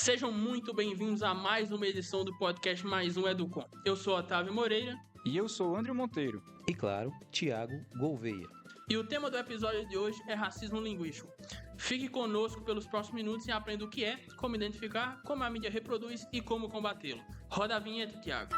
Sejam muito bem-vindos a mais uma edição do podcast Mais Um Educom. Eu sou Otávio Moreira. E eu sou André Monteiro. E claro, Tiago Gouveia. E o tema do episódio de hoje é racismo linguístico. Fique conosco pelos próximos minutos e aprenda o que é, como identificar, como a mídia reproduz e como combatê-lo. Roda a vinheta, Tiago.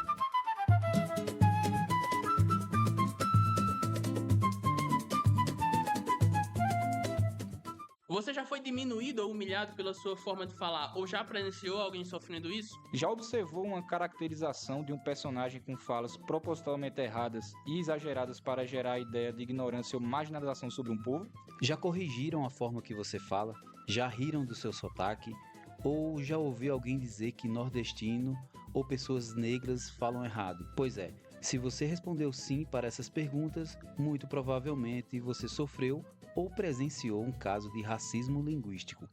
Você já foi diminuído ou humilhado pela sua forma de falar ou já presenciou alguém sofrendo isso? Já observou uma caracterização de um personagem com falas propositalmente erradas e exageradas para gerar a ideia de ignorância ou marginalização sobre um povo? Já corrigiram a forma que você fala? Já riram do seu sotaque? Ou já ouviu alguém dizer que nordestino ou pessoas negras falam errado? Pois é, se você respondeu sim para essas perguntas, muito provavelmente você sofreu ou presenciou um caso de racismo linguístico.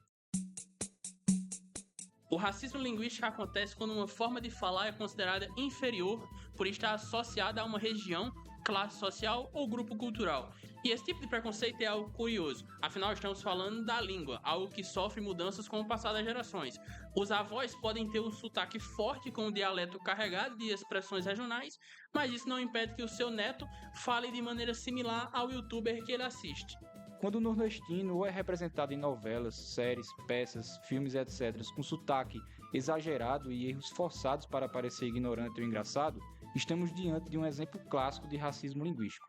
O racismo linguístico acontece quando uma forma de falar é considerada inferior por estar associada a uma região, classe social ou grupo cultural. E esse tipo de preconceito é algo curioso, afinal estamos falando da língua, algo que sofre mudanças com o passar das gerações. Os avós podem ter um sotaque forte com um dialeto carregado de expressões regionais, mas isso não impede que o seu neto fale de maneira similar ao youtuber que ele assiste. Quando o nordestino ou é representado em novelas, séries, peças, filmes, etc., com sotaque exagerado e erros forçados para parecer ignorante ou engraçado, estamos diante de um exemplo clássico de racismo linguístico.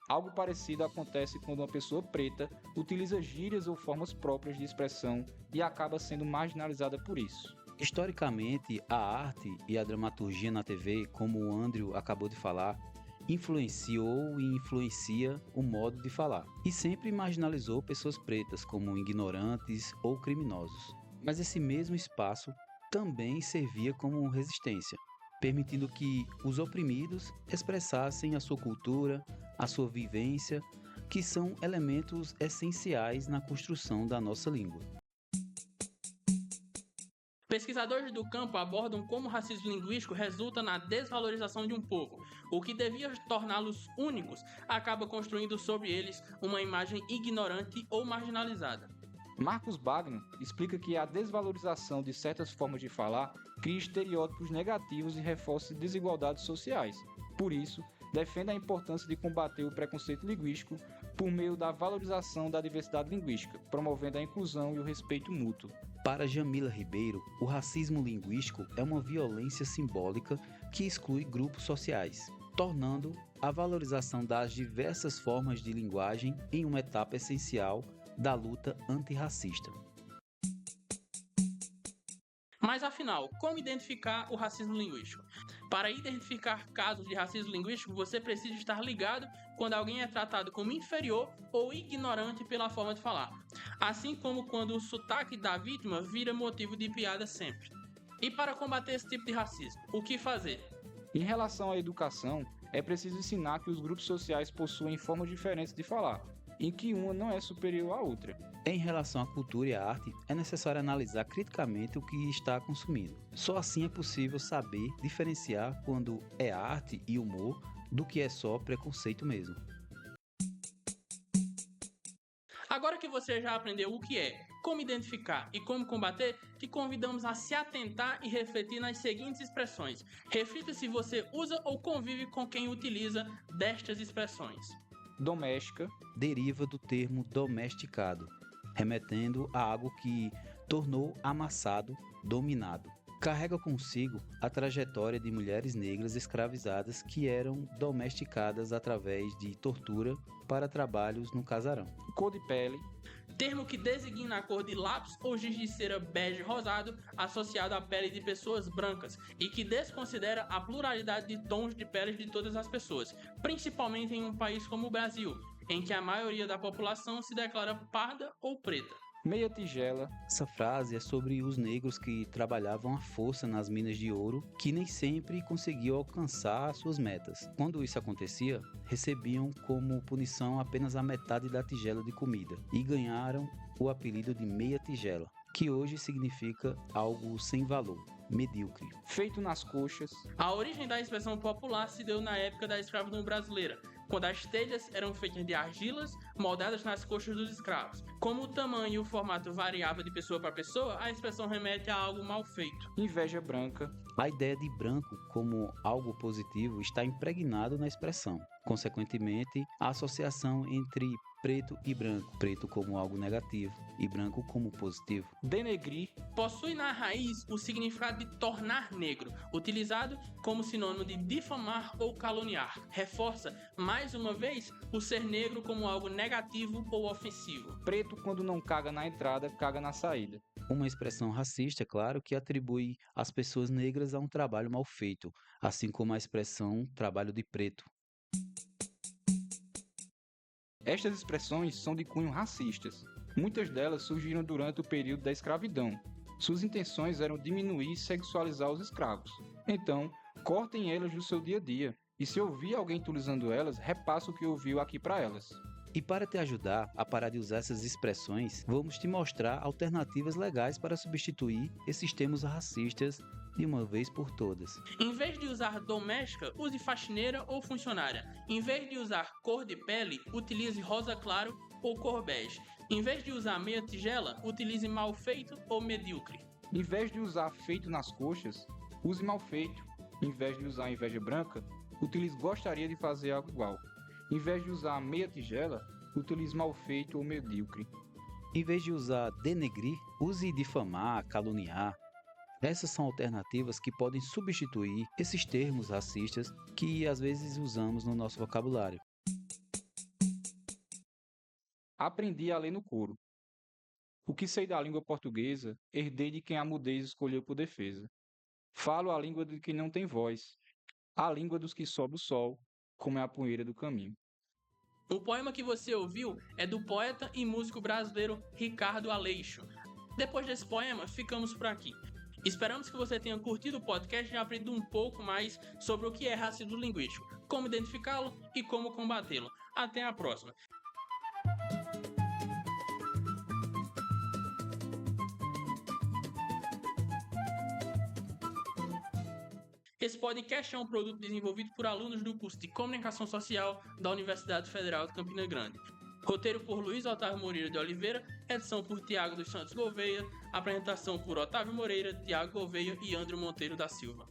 Algo parecido acontece quando uma pessoa preta utiliza gírias ou formas próprias de expressão e acaba sendo marginalizada por isso. Historicamente, a arte e a dramaturgia na TV, como o Andrew acabou de falar, influenciou e influencia o modo de falar, e sempre marginalizou pessoas pretas como ignorantes ou criminosos. Mas esse mesmo espaço também servia como resistência, permitindo que os oprimidos expressassem a sua cultura, a sua vivência, que são elementos essenciais na construção da nossa língua. Pesquisadores do campo abordam como o racismo linguístico resulta na desvalorização de um povo. O que devia torná-los únicos acaba construindo sobre eles uma imagem ignorante ou marginalizada. Marcos Bagno explica que a desvalorização de certas formas de falar cria estereótipos negativos e reforça desigualdades sociais. Por isso, defende a importância de combater o preconceito linguístico por meio da valorização da diversidade linguística, promovendo a inclusão e o respeito mútuo. Para Jamila Ribeiro, o racismo linguístico é uma violência simbólica que exclui grupos sociais, tornando a valorização das diversas formas de linguagem em uma etapa essencial da luta antirracista. Mas afinal, como identificar o racismo linguístico? Para identificar casos de racismo linguístico, você precisa estar ligado quando alguém é tratado como inferior ou ignorante pela forma de falar, assim como quando o sotaque da vítima vira motivo de piada sempre. E para combater esse tipo de racismo, o que fazer? Em relação à educação, é preciso ensinar que os grupos sociais possuem formas diferentes de falar, em que uma não é superior à outra. Em relação à cultura e à arte, é necessário analisar criticamente o que está consumindo. Só assim é possível saber diferenciar quando é arte e humor do que é só preconceito mesmo. Agora que você já aprendeu o que é, como identificar e como combater, te convidamos a se atentar e refletir nas seguintes expressões. Reflita se você usa ou convive com quem utiliza destas expressões. Doméstica deriva do termo domesticado, remetendo a algo que tornou amassado, dominado. Carrega consigo a trajetória de mulheres negras escravizadas que eram domesticadas através de tortura para trabalhos no casarão. Cor de pele, termo que designa a cor de lápis ou giz de cera bege rosado associado à pele de pessoas brancas e que desconsidera a pluralidade de tons de pele de todas as pessoas, principalmente em um país como o Brasil, em que a maioria da população se declara parda ou preta. Meia tigela. Essa frase é sobre os negros que trabalhavam à força nas minas de ouro, que nem sempre conseguiam alcançar suas metas. Quando isso acontecia, recebiam como punição apenas a metade da tigela de comida e ganharam o apelido de meia tigela, que hoje significa algo sem valor, medíocre. Feito nas coxas. A origem da expressão popular se deu na época da escravidão brasileira, quando as telhas eram feitas de argilas moldadas nas coxas dos escravos. Como o tamanho e o formato variava de pessoa para pessoa, a expressão remete a algo mal feito. Inveja branca. A ideia de branco como algo positivo está impregnado na expressão. Consequentemente, a associação entre preto e branco, preto como algo negativo e branco como positivo. Denegrir. Possui na raiz o significado de tornar negro, utilizado como sinônimo de difamar ou caluniar. Reforça, mais uma vez, o ser negro como algo negativo ou ofensivo. Preto, quando não caga na entrada, caga na saída. Uma expressão racista, claro, que atribui as pessoas negras a um trabalho mal feito, assim como a expressão trabalho de preto. Estas expressões são de cunho racistas. Muitas delas surgiram durante o período da escravidão. Suas intenções eram diminuir e sexualizar os escravos. Então, cortem elas do seu dia a dia. E se ouvir alguém utilizando elas, repassa o que ouviu aqui para elas. E para te ajudar a parar de usar essas expressões, vamos te mostrar alternativas legais para substituir esses termos racistas de uma vez por todas. Em vez de usar doméstica, use faxineira ou funcionária. Em vez de usar cor de pele, utilize rosa claro ou cor bege. Em vez de usar meia tigela, utilize mal feito ou medíocre. Em vez de usar feito nas coxas, use mal feito. Em vez de usar inveja branca, utilize gostaria de fazer algo igual. Em vez de usar meia tigela, utilize mal feito ou medíocre. Em vez de usar denegrir, use difamar, caluniar. Essas são alternativas que podem substituir esses termos racistas que às vezes usamos no nosso vocabulário. Aprendi a ler no couro. O que sei da língua portuguesa, herdei de quem a mudez escolheu por defesa. Falo a língua de quem não tem voz, a língua dos que sobe o sol, como é a poeira do caminho. O poema que você ouviu é do poeta e músico brasileiro Ricardo Aleixo. Depois desse poema, ficamos por aqui. Esperamos que você tenha curtido o podcast e aprendido um pouco mais sobre o que é racismo linguístico, como identificá-lo e como combatê-lo. Até a próxima! Esse podcast é um produto desenvolvido por alunos do curso de Comunicação Social da Universidade Federal de Campina Grande. Roteiro por Luiz Otávio Moreira de Oliveira, edição por Tiago dos Santos Gouveia, apresentação por Otávio Moreira, Tiago Gouveia e André Monteiro da Silva.